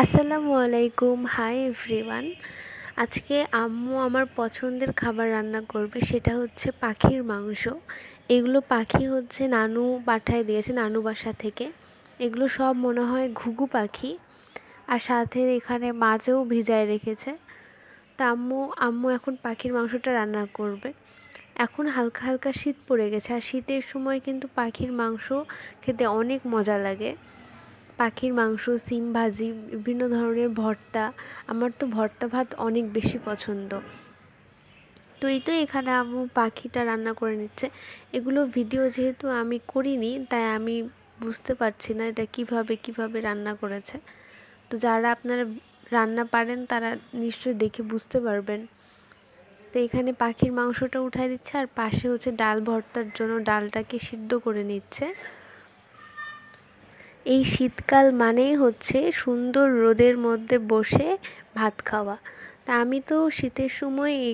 আসসালামু আলাইকুম। Hi everyone. আজকে আম্মু আমার পছন্দের খাবার রান্না করবে, সেটা হচ্ছে পাখির মাংস। এগুলো পাখি হচ্ছে নানু পাঠায় দিয়েছে নানু বাসা থেকে। এগুলো সব মনে হয় ঘুঘু পাখি, আর সাথে এখানে মাছও ভিজায় রেখেছে। তা আম্মু আম্মু এখন পাখির মাংসটা রান্না করবে। এখন হালকা হালকা শীত পড়ে গেছে, আর শীতের সময় কিন্তু পাখির মাংস খেতে অনেক মজা লাগে। পাখির মাংস, সিম ভাজি, বিভিন্ন ধরনের ভর্তা। আমার তো ভর্তা ভাত অনেক বেশি পছন্দ। তো এই তো এখানে আম্মু পাখিটা রান্না করে নিচ্ছে। এগুলো ভিডিও যেহেতু আমি করিনি, তাই আমি বুঝতে পারছি না এটা কিভাবে রান্না করেছে। তো যারা আপনারা রান্না পারেন তারা নিশ্চয়ই দেখে বুঝতে পারবেন। তো এখানে পাখির মাংসটা উঠাই দিচ্ছে, আর পাশে হচ্ছে ডাল ভর্তার জন্য ডালটাকে সিদ্ধ করে নিচ্ছে। এই শীতকাল মানেই হচ্ছে সুন্দর রোদের মধ্যে বসে ভাত খাওয়া। তা আমি তো শীতের সময় এই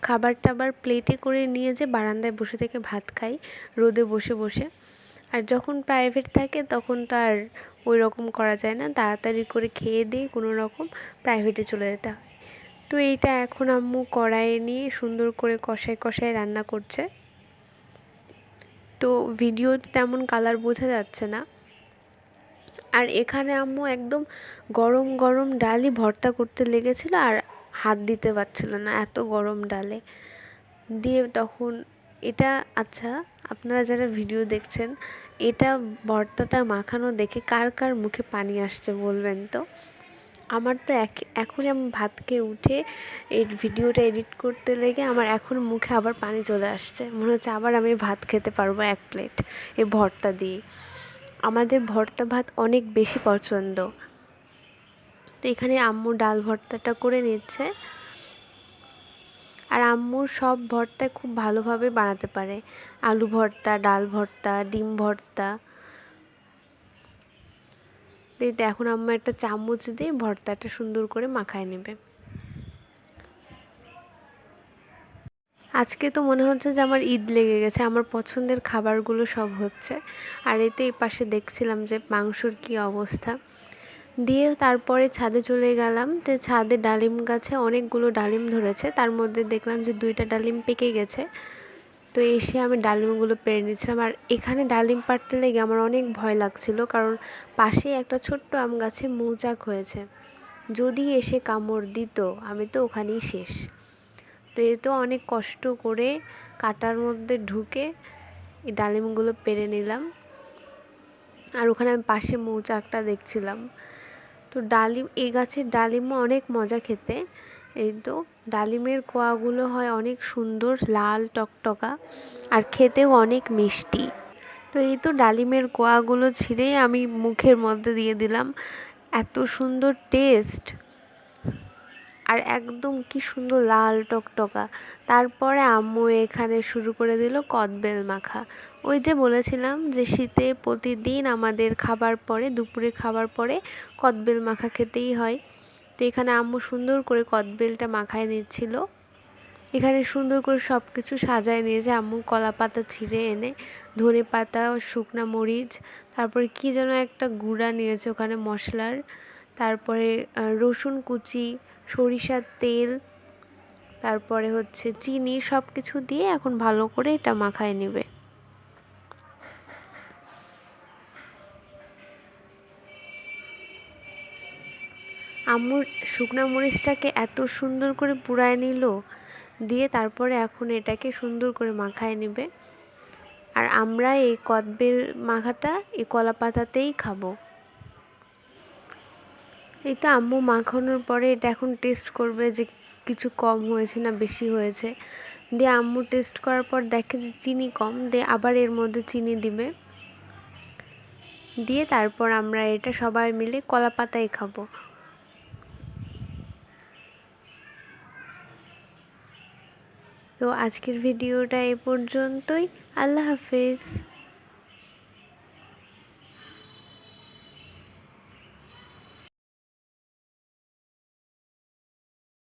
খাবার টাবার প্লেটে করে নিয়ে যে বারান্দায় বসে থেকে ভাত খাই রোদে বসে বসে। আর যখন প্রাইভেট থাকে তখন তো আর ওই রকম করা যায় না, তাড়াতাড়ি করে খেয়ে দিয়ে কোনো রকম প্রাইভেটে চলে যেতে হয়। তো এইটা এখন আম্মু কড়াইয়ে নিয়ে সুন্দর করে কষায় কষায় রান্না করছে। তো ভিডিওতে তেমন কালার বোঝা যাচ্ছে না। আর এখানে আম্মু একদম গরম গরম ডালই ভর্তা করতে লেগেছিল, আর হাত দিতে পারছিল না এত গরম ডালে দিয়ে। তখন এটা, আচ্ছা, আপনারা যারা ভিডিও দেখছেন, এটা ভর্তাটা মাখানো দেখে কার কার মুখে পানি আসছে বলবেন তো। আমার তো এখনই আমি ভাত খেয়ে উঠে এই ভিডিওটা এডিট করতে লেগে আমার এখন মুখে আবার পানি চলে আসছে, মনে হচ্ছে আবার আমি ভাত খেতে পারবো 1 প্লেট এই ভর্তা দিয়ে। আমাদের ভর্তা ভাত অনেক বেশি পছন্দ। তো এখানে আম্মু ডাল ভর্তাটা করে নিচ্ছে। আর আম্মুর সব ভর্তা খুব ভালোভাবে বানাতে পারে। আলু ভর্তা, ডাল ভর্তা, ডিম ভর্তা। তো এখন আম্মু একটা চামচ দিয়ে ভর্তাটা সুন্দর করে মাখায় নেবে। আজকে তো মনে হচ্ছে যে আমার ঈদ লেগে গেছে, আমার পছন্দের খাবারগুলো সব হচ্ছে। আর এই তো এই পাশে দেখছিলাম যে মাংসর কী অবস্থা। দিয়ে তারপরে ছাদে চলে গেলাম। তো ছাদে ডালিম গাছে অনেকগুলো ডালিম ধরেছে, তার মধ্যে দেখলাম যে 2টা ডালিম পেকে গেছে। তো এসে আমি ডালিমগুলো পেড়ে নিচ্ছিলাম। আর এখানে ডালিম পাড়তে লেগে আমার অনেক ভয় লাগছিল, কারণ পাশেই একটা ছোট্ট আম গাছে মৌচাক হয়েছে। যদি এসে কামড় দিত আমি তো ওখানেই শেষ। তো এ তো অনেক কষ্ট করে কাটার মধ্যে ঢুকে এই ডালিমগুলো পেড়ে নিলাম। আর ওখানে আমি পাশে মৌচাকটা দেখছিলাম। তো ডালিম, এই গাছের ডালিমও অনেক মজা খেতে। এই তো ডালিমের কোয়াগুলো হয় অনেক সুন্দর লাল টকটকা, আর খেতেও অনেক মিষ্টি। তো এই তো ডালিমের কোয়াগুলো ছিঁড়েই আমি মুখের মধ্যে দিয়ে দিলাম। এত সুন্দর টেস্ট, আর একদম কি সুন্দর লাল টকটকা। তারপরে আম্মু এখানে শুরু করে দিল কদবেল মাখা। ওই যে বলেছিলাম যে শীতে প্রতিদিন আমাদের খাবার পরে, দুপুরে খাবার পরে কদবেল মাখা খেতেই হয়। তো এখানে আম্মু সুন্দর করে কদবেলটা মাখায় নিচ্ছিল। এখানে সুন্দর করে সব কিছু সাজায় নিয়েছে আম্মু। কলা পাতা ছিঁড়ে এনে, ধনে পাতা, শুকনা মরিচ, তারপরে কি যেন একটা গুঁড়া নিয়েছে ওখানে মশলার, তারপরে রসুন কুচি, সরিষার তেল, তারপরে হচ্ছে চিনি, সব কিছু দিয়ে এখন ভালো করে এটা মাখায় নেবে। আম্মুর শুকনা মরিচটাকে এত সুন্দর করে পুড়ায় নিল, দিয়ে তারপরে এখন এটাকে সুন্দর করে মাখায় নেবে। আর আমরা এই কদবেল মাখাটা এই কলা পাতাতেই খাবো। এই তো আম্মু মাখানোর পরে এটা এখন টেস্ট করবে যে কিছু কম হয়েছে না বেশি হয়েছে। দিয়ে আম্মু টেস্ট করার পর দেখে যে চিনি কম, দিয়ে আবার এর মধ্যে চিনি দিবে। দিয়ে তারপর আমরা এটা সবাই মিলে কলা পাতায় খাবো। তো আজকের ভিডিওটা এ পর্যন্তই। আল্লাহ হাফেজ।